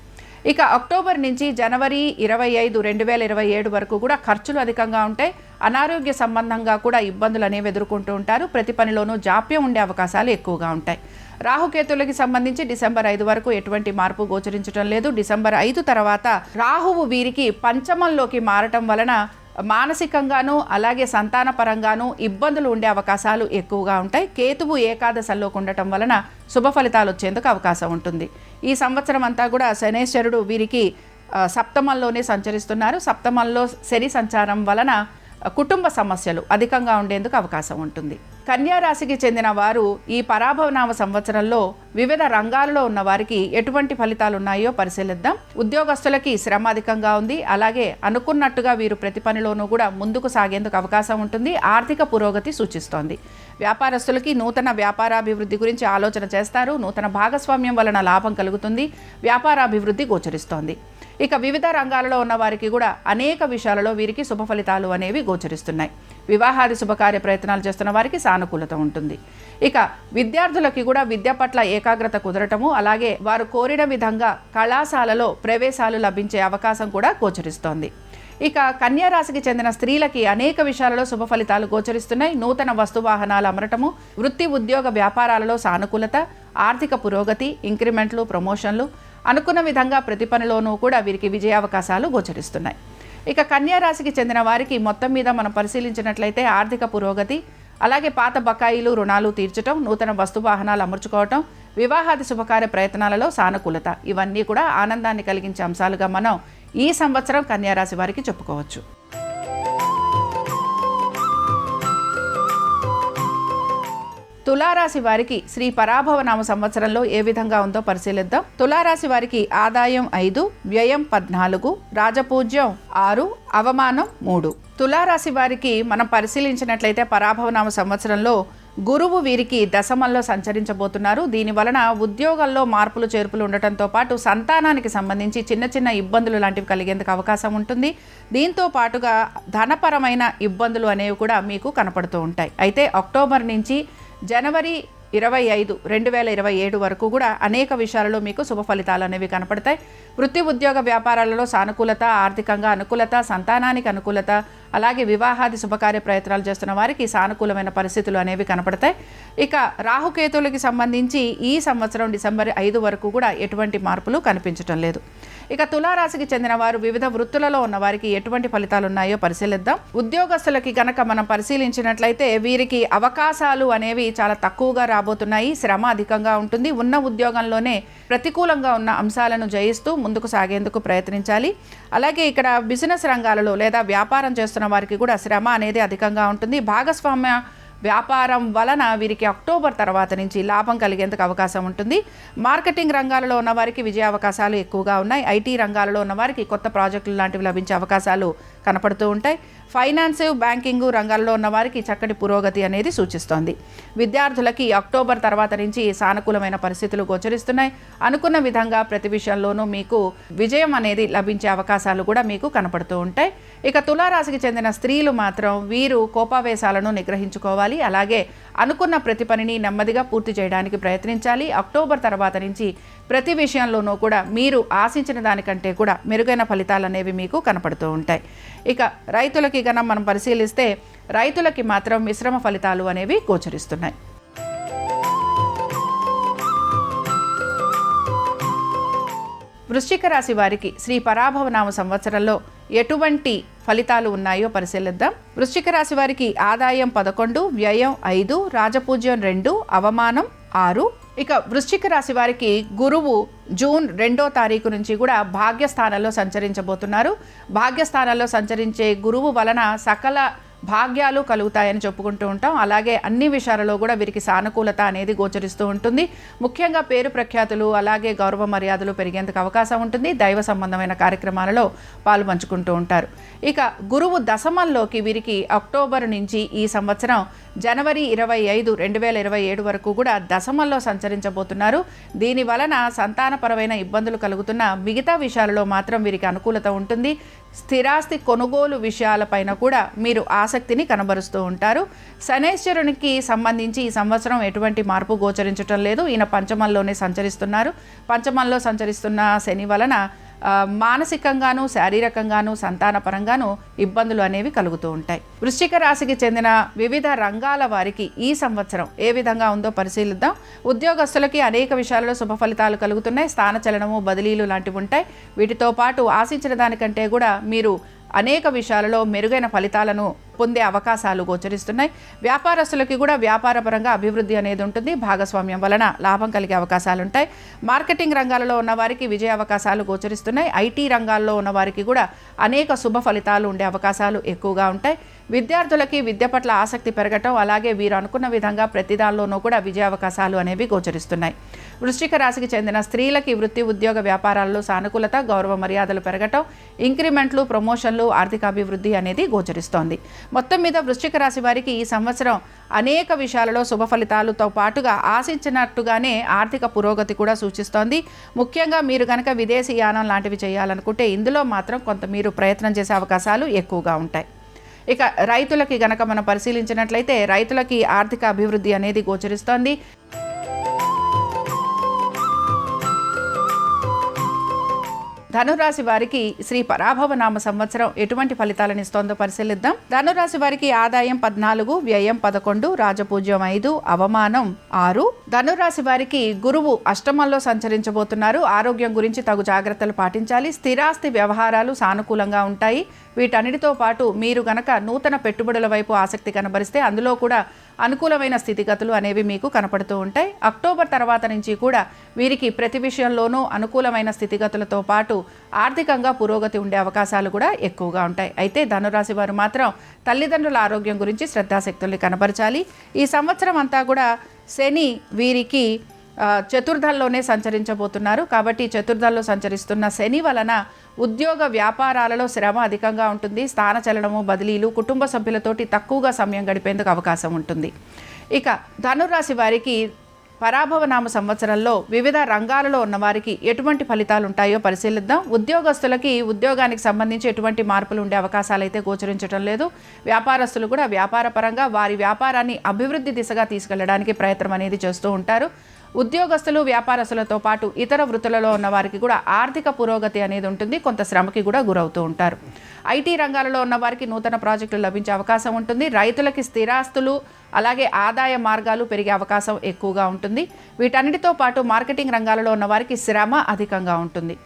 ఇక అక్టోబర్ నుంచి జనవరి 25, 2027 వరకు కూడా ఖర్చులు అధికంగా ఉంటాయి. అనారోగ్య సంబంధంగా కూడా ఇబ్బందులు అనేవి ఎదుర్కొంటూ ఉంటారు. ప్రతి పనిలోనూ జాప్యం ఉండే అవకాశాలు ఎక్కువగా ఉంటాయి. రాహుకేతులకి సంబంధించి డిసెంబర్ 5 వరకు ఎటువంటి మార్పు గోచరించడం లేదు. డిసెంబర్ 5 తర్వాత రాహువు వీరికి పంచమంలోకి మారటం వలన మానసికంగాను అలాగే సంతాన పరంగాను ఇబ్బందులు ఉండే అవకాశాలు ఎక్కువగా ఉంటాయి. కేతువు ఏకాదశల్లోకి ఉండటం వలన శుభ ఫలితాలు వచ్చేందుకు అవకాశం ఉంటుంది. ఈ సంవత్సరం అంతా కూడా శనేశ్వరుడు వీరికి సప్తమంలోనే సంచరిస్తున్నారు. సప్తమంలో శని సంచారం వలన కుటుంబ సమస్యలు అధికంగా ఉండేందుకు అవకాశం ఉంటుంది. కన్యా రాశికి చెందిన వారు ఈ పరాభవనామ సంవత్సరంలో వివిధ రంగాలలో ఉన్న వారికి ఎటువంటి ఫలితాలు ఉన్నాయో పరిశీలిద్దాం. ఉద్యోగస్తులకి శ్రమ అధికంగా ఉంది. అలాగే అనుకున్నట్టుగా వీరు ప్రతి పనిలోనూ కూడా ముందుకు సాగేందుకు అవకాశం ఉంటుంది. ఆర్థిక పురోగతి సూచిస్తోంది. వ్యాపారస్తులకి నూతన వ్యాపారాభివృద్ధి గురించి ఆలోచన చేస్తారు. నూతన భాగస్వామ్యం వలన లాభం కలుగుతుంది. వ్యాపారాభివృద్ధి గోచరిస్తోంది. ఇక వివిధ రంగాలలో ఉన్న వారికి కూడా అనేక విషయాలలో వీరికి శుభ ఫలితాలు అనేవి గోచరిస్తున్నాయి. వివాహాది శుభకార్య ప్రయత్నాలు చేస్తున్న వారికి సానుకూలత ఉంటుంది. ఇక విద్యార్థులకి కూడా విద్య పట్ల ఏకాగ్రత కుదరటము, అలాగే వారు కోరిన విధంగా కళాశాలలో ప్రవేశాలు లభించే అవకాశం కూడా గోచరిస్తోంది. ఇక కన్యా రాశికి చెందిన స్త్రీలకి అనేక విషయాలలో శుభ ఫలితాలు గోచరిస్తున్నాయి. నూతన వస్తువాహనాలు అమరటము, వృత్తి ఉద్యోగ వ్యాపారాలలో సానుకూలత, ఆర్థిక పురోగతి, ఇంక్రిమెంట్లు, ప్రమోషన్లు, అనుకున్న విధంగా ప్రతి పనిలోనూ కూడా వీరికి విజయావకాశాలు గోచరిస్తున్నాయి. ఇక కన్యా రాశికి చెందిన వారికి మొత్తం మీద మనం పరిశీలించినట్లయితే ఆర్థిక పురోగతి, అలాగే పాత బకాయిలు రుణాలు తీర్చడం, నూతన వస్తువాహనాలు అమర్చుకోవటం, వివాహాది శుభకార్య ప్రయత్నాలలో సానుకూలత, ఇవన్నీ కూడా ఆనందాన్ని కలిగించే అంశాలుగా మనం ఈ సంవత్సరం కన్యా రాశి వారికి చెప్పుకోవచ్చు. తులారాశి వారికి శ్రీ పరాభవనామ సంవత్సరంలో ఏ విధంగా ఉందో పరిశీలిద్దాం. తులారాశి వారికి ఆదాయం 5, వ్యయం 14, రాజపూజ్యం 6, అవమానం 3. తులారాశి వారికి మనం పరిశీలించినట్లయితే పరాభవనామ సంవత్సరంలో గురువు వీరికి దశమంలో సంచరించబోతున్నారు. దీని వలన ఉద్యోగాల్లో మార్పులు చేర్పులు ఉండటంతో పాటు సంతానానికి సంబంధించి చిన్న చిన్న ఇబ్బందులు లాంటివి కలిగేందుకు అవకాశం ఉంటుంది. దీంతో పాటుగా ధనపరమైన ఇబ్బందులు అనేవి కూడా మీకు కనపడుతూ ఉంటాయి. అయితే అక్టోబర్ నుంచి జనవరి 25, 2027 వరకు కూడా అనేక విషయాలలో మీకు శుభ ఫలితాలు అనేవి కనపడతాయి. వృత్తి ఉద్యోగ వ్యాపారాలలో సానుకూలత, ఆర్థికంగా అనుకూలత, సంతానానికి అనుకూలత, అలాగే వివాహాది శుభకార్య ప్రయత్నాలు చేస్తున్న వారికి సానుకూలమైన పరిస్థితులు అనేవి కనపడతాయి. ఇక రాహుకేతువులకి సంబంధించి ఈ సంవత్సరం డిసెంబర్ 5 వరకు కూడా ఎటువంటి మార్పులు కనిపించటం లేదు. ఇక తులారాశికి చెందిన వారు వివిధ వృత్తులలో ఉన్న వారికి ఎటువంటి ఫలితాలు ఉన్నాయో పరిశీలిద్దాం. ఉద్యోగస్తులకి కనుక మనం పరిశీలించినట్లయితే వీరికి అవకాశాలు అనేవి చాలా తక్కువగా రాబోతున్నాయి. శ్రమ అధికంగా ఉంటుంది. ఉన్న ఉద్యోగంలోనే ప్రతికూలంగా ఉన్న అంశాలను జయిస్తూ ముందుకు సాగేందుకు ప్రయత్నించాలి. అలాగే ఇక్కడ బిజినెస్ రంగాలలో లేదా వ్యాపారం చేస్తున్న వారికి కూడా శ్రమ అనేది అధికంగా ఉంటుంది. భాగస్వామ్య వ్యాపారం వలన వీరికి అక్టోబర్ తర్వాత నుంచి లాభం కలిగేందుకు అవకాశం ఉంటుంది. మార్కెటింగ్ రంగాలలో ఉన్న వారికి విజయ అవకాశాలు ఎక్కువగా ఉన్నాయి. ఐటీ రంగాలలో ఉన్న వారికి కొత్త ప్రాజెక్టులు లాంటివి లభించే అవకాశాలు కనపడుతూ ఉంటాయి. ఫైనాన్స్, బ్యాంకింగ్ రంగాల్లో ఉన్న వారికి చక్కటి పురోగతి అనేది సూచిస్తోంది. విద్యార్థులకి అక్టోబర్ తర్వాత నుంచి సానుకూలమైన పరిస్థితులు గోచరిస్తున్నాయి. అనుకున్న విధంగా ప్రతి విషయంలోనూ మీకు విజయం అనేది లభించే అవకాశాలు కూడా మీకు కనపడుతూ ఉంటాయి. ఇక తులారాశికి చెందిన స్త్రీలు మాత్రం వీరు కోపావేశాలను నిగ్రహించుకోవాలి. అలాగే అనుకున్న ప్రతి పనిని నెమ్మదిగా పూర్తి చేయడానికి ప్రయత్నించాలి. అక్టోబర్ తర్వాత నుంచి ప్రతి విషయంలోనూ కూడా మీరు ఆశించిన దానికంటే కూడా మెరుగైన ఫలితాలు అనేవి మీకు కనపడుతూ ఉంటాయి. ఇక రైతులకి గనం మనం పరిశీలిస్తే రైతులకి మాత్రం మిశ్రమ ఫలితాలు అనేవి గోచరిస్తున్నాయి. వృశ్చిక రాశి వారికి శ్రీ పరాభవనామ సంవత్సరంలో ఎటువంటి ఫలితాలు ఉన్నాయో పరిశీలిద్దాం. వృశ్చిక రాశి వారికి ఆదాయం 11, వ్యయం 5, రాజపూజ్యం 2, అవమానం 6. ఇక వృశ్చిక రాశి వారికి గురువు జూన్ 2వ తారీఖు నుంచి కూడా భాగ్యస్థానంలో సంచరించబోతున్నారు. భాగ్యస్థానంలో సంచరించే గురువు వలన సకల భాగ్యాలు కలుగుతాయని చెప్పుకుంటూ ఉంటాం. అలాగే అన్ని విషయాలలో కూడా వీరికి సానుకూలత అనేది గోచరిస్తూ ఉంటుంది. ముఖ్యంగా పేరు ప్రఖ్యాతులు అలాగే గౌరవ మర్యాదలు పెరిగేందుకు అవకాశం ఉంటుంది. దైవ సంబంధమైన కార్యక్రమాలలో పాలు పంచుకుంటూ ఉంటారు. ఇక గురువు దశమంలోకి వీరికి అక్టోబర్ నుంచి ఈ సంవత్సరం జనవరి 25, 2027 వరకు కూడా దశమంలో సంచరించబోతున్నారు. దీని వలన సంతానపరమైన ఇబ్బందులు కలుగుతున్న మిగతా విషయాలలో మాత్రం వీరికి అనుకూలత ఉంటుంది. స్థిరాస్తి కొనుగోలు విషయాలపైన కూడా మీరు ఆసక్తిని కనబరుస్తూ ఉంటారు. శనైశ్వరునికి సంబంధించి ఈ సంవత్సరం ఎటువంటి మార్పు గోచరించటం లేదు. ఈయన పంచమంలోనే సంచరిస్తున్నారు. పంచమంలో సంచరిస్తున్న శని వలన మానసికంగాను శారీరకంగాను సంతానపరంగాను ఇబ్బందులు అనేవి కలుగుతూ ఉంటాయి. వృశ్చిక రాశికి చెందిన వివిధ రంగాల వారికి ఈ సంవత్సరం ఏ విధంగా ఉందో పరిశీలిద్దాం. ఉద్యోగస్తులకి అనేక విషయాలలో శుభ ఫలితాలు కలుగుతున్నాయి. స్థానచలనము, బదిలీలు లాంటివి ఉంటాయి. వీటితో పాటు ఆశించిన దానికంటే కూడా మీరు అనేక విషయాలలో మెరుగైన ఫలితాలను పొందే అవకాశాలు గోచరిస్తున్నాయి. వ్యాపారస్తులకి కూడా వ్యాపారపరంగా అభివృద్ధి అనేది ఉంటుంది. భాగస్వామ్యం వలన లాభం కలిగే అవకాశాలు ఉంటాయి. మార్కెటింగ్ రంగాలలో ఉన్న వారికి విజయ అవకాశాలు గోచరిస్తున్నాయి. ఐటీ రంగాల్లో ఉన్న వారికి కూడా అనేక శుభ ఫలితాలు ఉండే అవకాశాలు ఎక్కువగా ఉంటాయి. విద్యార్థులకి విద్య పట్ల ఆసక్తి పెరగటం, అలాగే వీరు అనుకున్న విధంగా ప్రతి దానిలోనూ కూడా విజయ అవకాశాలు అనేవి గోచరిస్తున్నాయి. వృశ్చిక రాశికి చెందిన స్త్రీలకి వృత్తి ఉద్యోగ వ్యాపారాల్లో సానుకూలత, గౌరవ మర్యాదలు పెరగటం, ఇంక్రిమెంట్లు, ప్రమోషన్లు, ఆర్థిక అభివృద్ధి అనేది గోచరిస్తోంది. మొత్తం మీద వృశ్చిక రాశి వారికి ఈ సంవత్సరం అనేక విషయాలలో శుభ ఫలితాలతో పాటుగా ఆశించినట్టుగానే ఆర్థిక పురోగతి కూడా సూచిస్తోంది. ముఖ్యంగా మీరు కనుక విదేశీ యానం లాంటివి చేయాలనుకుంటే ఇందులో మాత్రం కొంత మీరు ప్రయత్నం చేసే అవకాశాలు ఎక్కువగా ఉంటాయి. ఇక రైతులకి గనక మనం పరిశీలించినట్లయితే రైతులకి ఆర్థిక అభివృద్ధి అనేది గోచరిస్తోంది. ధనురాశి వారికి శ్రీ పరాభవ నామ సంవత్సరం ఎటువంటి ఫలితాలను ఇస్తోందో పరిశీలిద్దాం. ధనురాశి వారికి ఆదాయం 14, వ్యయం 11, రాజపూజ్యం 5, అవమానం 6. ధనురాశి వారికి గురువు అష్టమంలో సంచరించబోతున్నారు. ఆరోగ్యం గురించి తగు జాగ్రత్తలు పాటించాలి. స్థిరాస్తి వ్యవహారాలు సానుకూలంగా ఉంటాయి. వీటన్నిటితో పాటు మీరు గనక నూతన పెట్టుబడుల వైపు ఆసక్తి కనబరిస్తే అందులో కూడా అనుకూలమైన స్థితిగతులు అనేవి మీకు కనపడుతూ ఉంటాయి. అక్టోబర్ తర్వాత నుంచి కూడా వీరికి ప్రతి విషయంలోనూ అనుకూలమైన స్థితిగతులతో పాటు ఆర్థికంగా పురోగతి ఉండే అవకాశాలు కూడా ఎక్కువగా ఉంటాయి. అయితే ధనురాశి వారు మాత్రం తల్లిదండ్రుల ఆరోగ్యం గురించి శ్రద్ధాశక్తుల్ని కనబరచాలి. ఈ సంవత్సరం అంతా కూడా శని వీరికి చతుర్థంలోనే సంచరించబోతున్నారు. కాబట్టి చతుర్థంలో సంచరిస్తున్న శని వలన ఉద్యోగ వ్యాపారాలలో శ్రమ అధికంగా ఉంటుంది. స్థానచలనము, బదిలీలు, కుటుంబ సభ్యులతోటి తక్కువగా సమయం గడిపేందుకు అవకాశం ఉంటుంది. ఇక ధనురాశి వారికి పరాభవ నామ సంవత్సరంలో వివిధ రంగాలలో ఉన్న వారికి ఎటువంటి ఫలితాలు ఉంటాయో పరిశీలిద్దాం. ఉద్యోగస్తులకి ఉద్యోగానికి సంబంధించి ఎటువంటి మార్పులు ఉండే అవకాశాలు అయితే గోచరించడం లేదు. వ్యాపారస్తులు కూడా వ్యాపారపరంగా వారి వ్యాపారాన్ని అభివృద్ధి దిశగా తీసుకెళ్లడానికి ప్రయత్నం అనేది చేస్తూ ఉంటారు. ఉద్యోగస్తులు వ్యాపారస్తులతో పాటు ఇతర వృత్తులలో ఉన్న వారికి కూడా ఆర్థిక పురోగతి అనేది ఉంటుంది. కొంత శ్రమకి కూడా గురవుతూ ఉంటారు. ఐటీ రంగాలలో ఉన్న వారికి నూతన ప్రాజెక్టులు లభించే అవకాశం ఉంటుంది. రైతులకి స్థిరాస్తులు అలాగే ఆదాయ మార్గాలు పెరిగే అవకాశం ఎక్కువగా ఉంటుంది. వీటన్నిటితో పాటు మార్కెటింగ్ రంగాలలో ఉన్న వారికి శ్రమ అధికంగా ఉంటుంది.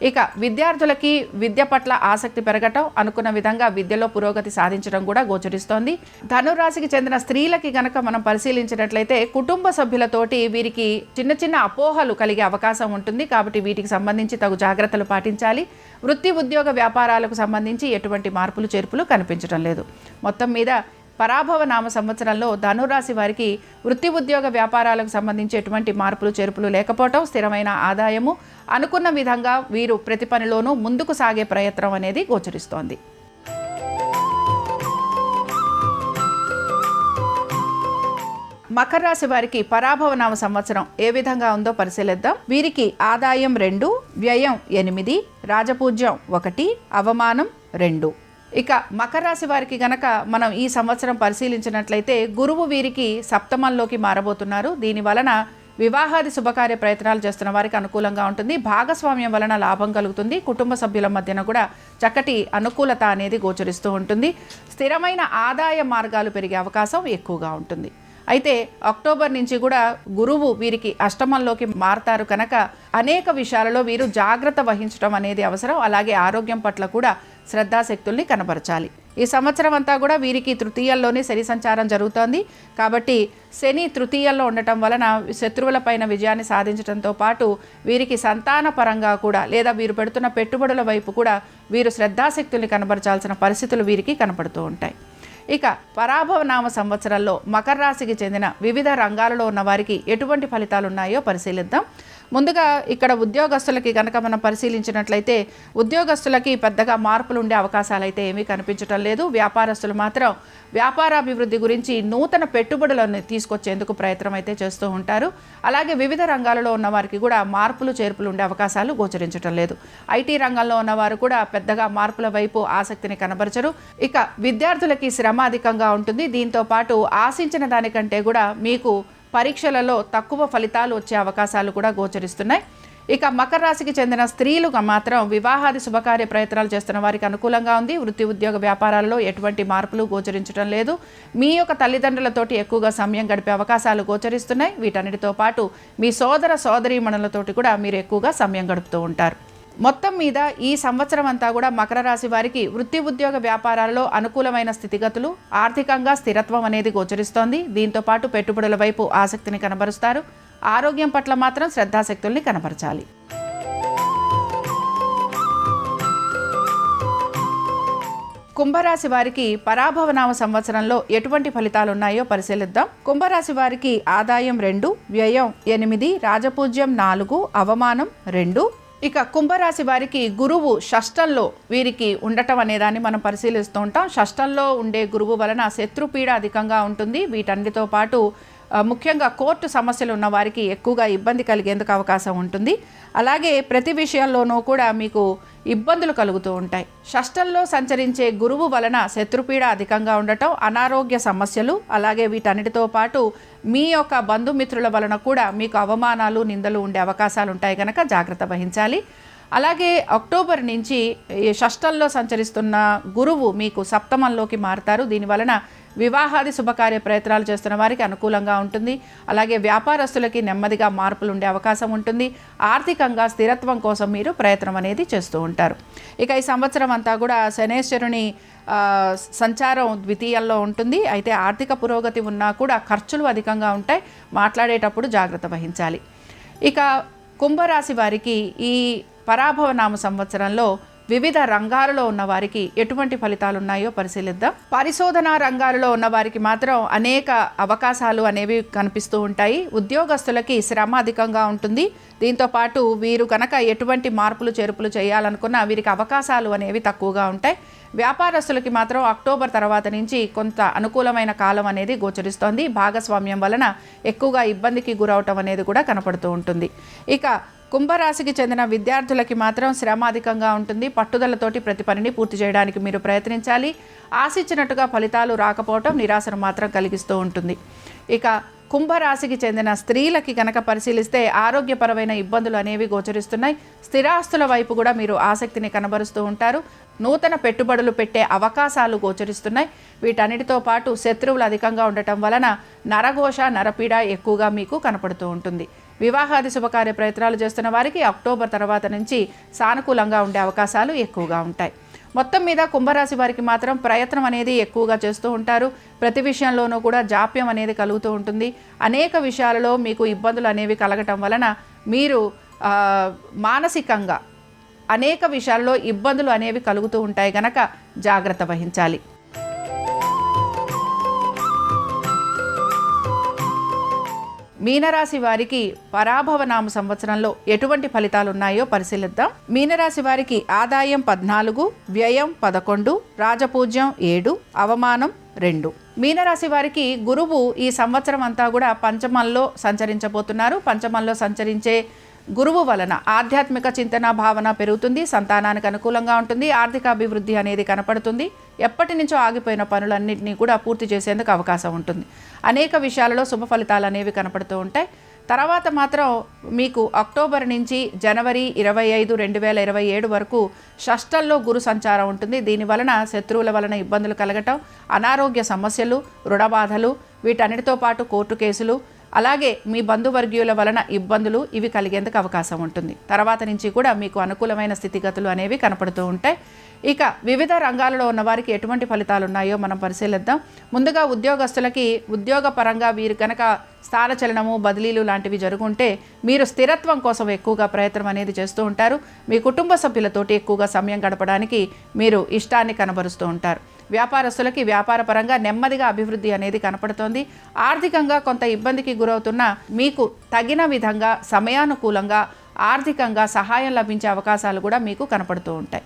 ఇక విద్యార్థులకి విద్య పట్ల ఆసక్తి పెరగటం, అనుకున్న విధంగా విద్యలో పురోగతి సాధించడం కూడా గోచరిస్తోంది. ధనురాశికి చెందిన స్త్రీలకి గనక మనం పరిశీలించినట్లయితే కుటుంబ సభ్యులతోటి వీరికి చిన్న చిన్న అపోహలు కలిగే అవకాశం ఉంటుంది. కాబట్టి వీటికి సంబంధించి తగు జాగ్రత్తలు పాటించాలి. వృత్తి ఉద్యోగ వ్యాపారాలకు సంబంధించి ఎటువంటి మార్పులు చేర్పులు కనిపించడం లేదు. మొత్తం మీద పరాభవ నామ సంవత్సరంలో ధనురాశి వారికి వృత్తి ఉద్యోగ వ్యాపారాలకు సంబంధించి ఎటువంటి మార్పులు చేర్పులు లేకపోవటం, స్థిరమైన ఆదాయము, అనుకున్న విధంగా వీరు ప్రతి పనిలోనూ ముందుకు సాగే ప్రయత్నం అనేది గోచరిస్తోంది. మకర రాశి వారికి పరాభవ నామ సంవత్సరం ఏ విధంగా ఉందో పరిశీలిద్దాం. వీరికి ఆదాయం 2, వ్యయం 8, రాజపూజ్యం 1, అవమానం 2. ఇక మకర రాశి వారికి గనక మనం ఈ సంవత్సరం పరిశీలించినట్లయితే గురువు వీరికి సప్తమంలోకి మారబోతున్నారు. దీని వలన వివాహాది శుభకార్య ప్రయత్నాలు చేస్తున్న వారికి అనుకూలంగా ఉంటుంది. భాగస్వామ్యం వలన లాభం కలుగుతుంది. కుటుంబ సభ్యుల మధ్యన కూడా చక్కటి అనుకూలత అనేది గోచరిస్తూ ఉంటుంది. స్థిరమైన ఆదాయ మార్గాలు పెరిగే అవకాశం ఎక్కువగా ఉంటుంది. అయితే అక్టోబర్ నుంచి కూడా గురువు వీరికి అష్టమంలోకి మారతారు కనుక అనేక విషయాలలో వీరు జాగ్రత్త వహించడం అనేది అవసరం. అలాగే ఆరోగ్యం పట్ల కూడా శ్రద్ధాశక్తుల్ని కనబరచాలి. ఈ సంవత్సరం అంతా కూడా వీరికి తృతీయంలోనే శని సంచారం జరుగుతోంది. కాబట్టి శని తృతీయంలో ఉండటం వలన శత్రువులపైన విజయాన్ని సాధించడంతో పాటు వీరికి సంతాన పరంగా కూడా లేదా వీరు పెడుతున్న పెట్టుబడుల వైపు కూడా వీరు శ్రద్ధాశక్తుల్ని కనబరచాల్సిన పరిస్థితులు వీరికి కనపడుతూ ఉంటాయి. ఇక పరాభవ నామ సంవత్సరంలో మకర రాశికి చెందిన వివిధ రంగాలలో ఉన్న వారికి ఎటువంటి ఫలితాలు ఉన్నాయో పరిశీలిద్దాం. ముందుగా ఇక్కడ ఉద్యోగస్తులకి కనుక మనం పరిశీలించినట్లయితే ఉద్యోగస్తులకి పెద్దగా మార్పులు ఉండే అవకాశాలు అయితే ఏమీ కనిపించడం లేదు. వ్యాపారస్తులు మాత్రం వ్యాపారాభివృద్ధి గురించి నూతన పెట్టుబడులను తీసుకొచ్చేందుకు ప్రయత్నం అయితే చేస్తూ ఉంటారు. అలాగే వివిధ రంగాలలో ఉన్న వారికి కూడా మార్పులు చేర్పులు ఉండే అవకాశాలు గోచరించడం లేదు. ఐటీ రంగంలో ఉన్నవారు కూడా పెద్దగా మార్పుల వైపు ఆసక్తిని కనబరచరు. ఇక విద్యార్థులకి శ్రమ అధికంగా ఉంటుంది. దీంతో పాటు ఆశించిన దానికంటే కూడా మీకు పరీక్షలలో తక్కువ ఫలితాలు వచ్చే అవకాశాలు కూడా గోచరిస్తున్నాయి. ఇక మకర రాశికి చెందిన స్త్రీలుగా మాత్రం వివాహాది శుభకార్య ప్రయత్నాలు చేస్తున్న వారికి అనుకూలంగా ఉంది. వృత్తి ఉద్యోగ వ్యాపారాల్లో ఎటువంటి మార్పులు గోచరించడం లేదు. మీ యొక్క తల్లిదండ్రులతోటి ఎక్కువగా సమయం గడిపే అవకాశాలు గోచరిస్తున్నాయి. వీటన్నిటితో పాటు మీ సోదర సోదరీమణులతోటి కూడా మీరు ఎక్కువగా సమయం గడుపుతూ ఉంటారు. మొత్తం మీద ఈ సంవత్సరం అంతా కూడా మకర రాశి వారికి వృత్తి ఉద్యోగ వ్యాపారాలలో అనుకూలమైన స్థితిగతులు, ఆర్థికంగా స్థిరత్వం అనేది గోచరిస్తోంది. దీంతో పాటు పెట్టుబడుల వైపు ఆసక్తిని కనబరుస్తారు. ఆరోగ్యం పట్ల మాత్రం శ్రద్ధాశక్తుల్ని కనబరచాలి. కుంభరాశి వారికి పరాభవనామ సంవత్సరంలో ఎటువంటి ఫలితాలు ఉన్నాయో పరిశీలిద్దాం. కుంభరాశి వారికి ఆదాయం 2, వ్యయం 8, రాజపూజ్యం 4, అవమానం 2. ఇక కుంభరాశి వారికి గురువు షష్టంలో వీరికి ఉండటం అనేదాన్ని మనం పరిశీలిస్తూ ఉంటాం. షష్టంలో ఉండే గురువు వలన శత్రుపీడ అధికంగా ఉంటుంది. వీటన్నిటితో పాటు ముఖ్యంగా కోర్టు సమస్యలు ఉన్న వారికి ఎక్కువగా ఇబ్బంది కలిగేందుకు అవకాశం ఉంటుంది. అలాగే ప్రతి విషయంలోనూ కూడా మీకు ఇబ్బందులు కలుగుతూ ఉంటాయి. షష్టంలో సంచరించే గురువు వలన శత్రుపీడ అధికంగా ఉండటం, అనారోగ్య సమస్యలు, అలాగే వీటన్నిటితో పాటు మీ యొక్క బంధుమిత్రుల వలన కూడా మీకు అవమానాలు, నిందలు ఉండే అవకాశాలు ఉంటాయి కనుక జాగ్రత్త వహించాలి. అలాగే అక్టోబర్ నుంచి షష్టంలో సంచరిస్తున్న గురువు మీకు సప్తమంలోకి మారుతారు. దీనివలన వివాహాది శుభకార్య ప్రయత్నాలు చేస్తున్న వారికి అనుకూలంగా ఉంటుంది. అలాగే వ్యాపారస్తులకి నెమ్మదిగా మార్పులు ఉండే అవకాశం ఉంటుంది. ఆర్థికంగా స్థిరత్వం కోసం మీరు ప్రయత్నం అనేది చేస్తూ ఉంటారు. ఇక ఈ సంవత్సరం అంతా కూడా శనేశ్వరుని సంచారం ద్వితీయంలో ఉంటుంది. అయితే ఆర్థిక పురోగతి ఉన్నా కూడా ఖర్చులు అధికంగా ఉంటాయి. మాట్లాడేటప్పుడు జాగ్రత్త వహించాలి. ఇక కుంభరాశి వారికి ఈ పరాభవనామ సంవత్సరంలో వివిధ రంగాలలో ఉన్న వారికి ఎటువంటి ఫలితాలు ఉన్నాయో పరిశీలిద్దాం. పరిశోధనా రంగాలలో ఉన్న వారికి మాత్రం అనేక అవకాశాలు అనేవి కనిపిస్తూ ఉంటాయి. ఉద్యోగస్తులకి శ్రమ అధికంగా ఉంటుంది. దీంతో పాటు వీరు కనుక ఎటువంటి మార్పులు చేర్పులు చేయాలనుకున్నా వీరికి అవకాశాలు అనేవి తక్కువగా ఉంటాయి. వ్యాపారస్తులకి మాత్రం అక్టోబర్ తర్వాత నుంచి కొంత అనుకూలమైన కాలం అనేది గోచరిస్తోంది. భాగస్వామ్యం వలన ఎక్కువగా ఇబ్బందికి గురవటం అనేది కూడా కనపడుతూ ఉంటుంది. ఇక కుంభరాశికి చెందిన విద్యార్థులకి మాత్రం శ్రమ అధికంగా ఉంటుంది. పట్టుదలతోటి ప్రతి పనిని పూర్తి చేయడానికి మీరు ప్రయత్నించాలి. ఆశించినట్టుగా ఫలితాలు రాకపోవటం నిరాశను మాత్రం కలిగిస్తూ ఉంటుంది. ఇక కుంభరాశికి చెందిన స్త్రీలకి కనుక పరిశీలిస్తే ఆరోగ్యపరమైన ఇబ్బందులు అనేవి గోచరిస్తున్నాయి. స్థిరాస్తుల వైపు కూడా మీరు ఆసక్తిని కనబరుస్తూ ఉంటారు. నూతన పెట్టుబడులు పెట్టే అవకాశాలు గోచరిస్తున్నాయి. వీటన్నిటితో పాటు శత్రువులు అధికంగా ఉండటం వలన నరఘోష, నరపీడ ఎక్కువగా మీకు కనపడుతూ ఉంటుంది. వివాహాది శుభకార్య ప్రయత్నాలు చేస్తున్న వారికి అక్టోబర్ తర్వాత నుంచి సానుకూలంగా ఉండే అవకాశాలు ఎక్కువగా ఉంటాయి. మొత్తం మీద కుంభరాశి వారికి మాత్రం ప్రయత్నం అనేది ఎక్కువగా చేస్తూ ఉంటారు. ప్రతి విషయంలోనూ కూడా జాప్యం అనేది కలుగుతూ ఉంటుంది. అనేక విషయాలలో మీకు ఇబ్బందులు అనేవి కలగటం వలన మీరు మానసికంగా అనేక విషయాల్లో ఇబ్బందులు అనేవి కలుగుతూ ఉంటాయి కనుక జాగ్రత్త వహించాలి. మీనరాశి వారికి పరాభవనామ సంవత్సరంలో ఎటువంటి ఫలితాలు ఉన్నాయో పరిశీలిద్దాం. మీనరాశి వారికి ఆదాయం 14, వ్యయం 11, రాజపూజ్యం 7, అవమానం 2. మీనరాశి వారికి గురువు ఈ సంవత్సరం అంతా కూడా పంచమంలో సంచరించబోతున్నారు. పంచమంలో సంచరించే గురువు వలన ఆధ్యాత్మిక చింతన భావన పెరుగుతుంది. సంతానానికి అనుకూలంగా ఉంటుంది. ఆర్థిక అభివృద్ధి అనేది కనపడుతుంది. ఎప్పటి నుంచో ఆగిపోయిన పనులన్నింటినీ కూడా పూర్తి చేసేందుకు అవకాశం ఉంటుంది. అనేక విషయాలలో శుభ ఫలితాలు అనేవి కనపడుతూ ఉంటాయి. తర్వాత మాత్రం మీకు అక్టోబర్ నుంచి జనవరి 25, 2027 వరకు షష్టంలో గురు సంచారం ఉంటుంది. దీనివలన శత్రువుల వలన ఇబ్బందులు కలగటం, అనారోగ్య సమస్యలు, రుణబాధలు, వీటన్నిటితో పాటు కోర్టు కేసులు, అలాగే మీ బంధువర్గీయుల వలన ఇబ్బందులు ఇవి కలిగేందుకు అవకాశం ఉంటుంది. తర్వాత నుంచి కూడా మీకు అనుకూలమైన స్థితిగతులు అనేవి కనపడుతూ ఉంటాయి. ఇక వివిధ రంగాలలో ఉన్న వారికి ఎటువంటి ఫలితాలు ఉన్నాయో మనం పరిశీలిద్దాం. ముందుగా ఉద్యోగస్తులకి ఉద్యోగపరంగా వీరు కనుక స్థానచలనము, బదిలీలు లాంటివి జరుగుంటే మీరు స్థిరత్వం కోసం ఎక్కువగా ప్రయత్నం అనేది చేస్తూ ఉంటారు. మీ కుటుంబ సభ్యులతోటి ఎక్కువగా సమయం గడపడానికి మీరు ఇష్టాన్ని కనబరుస్తూ ఉంటారు. వ్యాపారస్తులకి వ్యాపారపరంగా నెమ్మదిగా అభివృద్ధి అనేది కనపడుతోంది. ఆర్థికంగా కొంత ఇబ్బందికి గురవుతున్న మీకు తగిన విధంగా సమయానుకూలంగా ఆర్థికంగా సహాయం లభించే అవకాశాలు కూడా మీకు కనపడుతూ ఉంటాయి.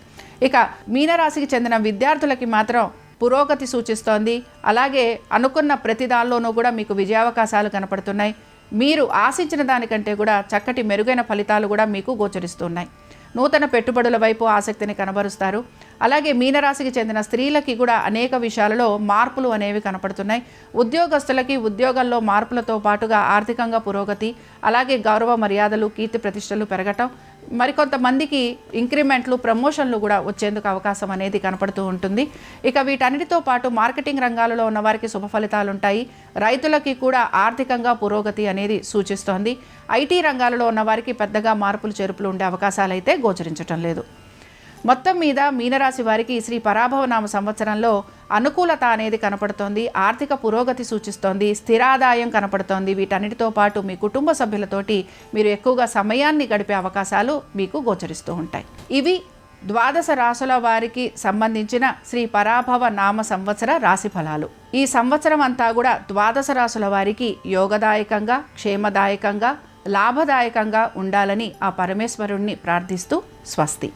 ఇక మీనరాశికి చెందిన విద్యార్థులకి మాత్రం పురోగతి సూచిస్తోంది. అలాగే అనుకున్న ప్రతి దానిలోనూ కూడా మీకు విజయావకాశాలు కనపడుతున్నాయి. మీరు ఆశించిన దానికంటే కూడా చక్కటి మెరుగైన ఫలితాలు కూడా మీకు గోచరిస్తున్నాయి. నూతన పెట్టుబడుల వైపు ఆసక్తిని కనబరుస్తారు. అలాగే మీనరాశికి చెందిన స్త్రీలకి కూడా అనేక విషయాలలో మార్పులు అనేవి కనపడుతున్నాయి. ఉద్యోగస్తులకి ఉద్యోగాల్లో మార్పులతో పాటుగా ఆర్థికంగా పురోగతి, అలాగే గౌరవ మర్యాదలు, కీర్తి ప్రతిష్టలు పెరగటం, మరికొంతమందికి ఇంక్రిమెంట్లు, ప్రమోషన్లు కూడా వచ్చేందుకు అవకాశం అనేది కనపడుతూ ఉంటుంది. ఇక వీటన్నిటితో పాటు మార్కెటింగ్ రంగాలలో ఉన్న వారికి శుభ ఫలితాలు ఉంటాయి. రైతులకి కూడా ఆర్థికంగా పురోగతి అనేది సూచిస్తోంది. ఐటీ రంగాలలో ఉన్న వారికి పెద్దగా మార్పులు చేర్పులు ఉండే అవకాశాలు అయితే గోచరించటం లేదు. మొత్తం మీద మీనరాశి వారికి శ్రీ పరాభవనామ సంవత్సరంలో అనుకూలత అనేది కనపడుతోంది. ఆర్థిక పురోగతి సూచిస్తోంది. స్థిరాదాయం కనపడుతోంది. వీటన్నిటితో పాటు మీ కుటుంబ సభ్యులతోటి మీరు ఎక్కువగా సమయాన్ని గడిపే అవకాశాలు మీకు గోచరిస్తూ ఉంటాయి. ఇవి 12 రాశుల వారికి సంబంధించిన శ్రీ పరాభవ నామ సంవత్సర రాశి ఫలాలు. ఈ సంవత్సరం అంతా కూడా 12 రాశుల వారికి యోగదాయకంగా, క్షేమదాయకంగా, లాభదాయకంగా ఉండాలని ఆ పరమేశ్వరుణ్ణి ప్రార్థిస్తూ స్వస్తి.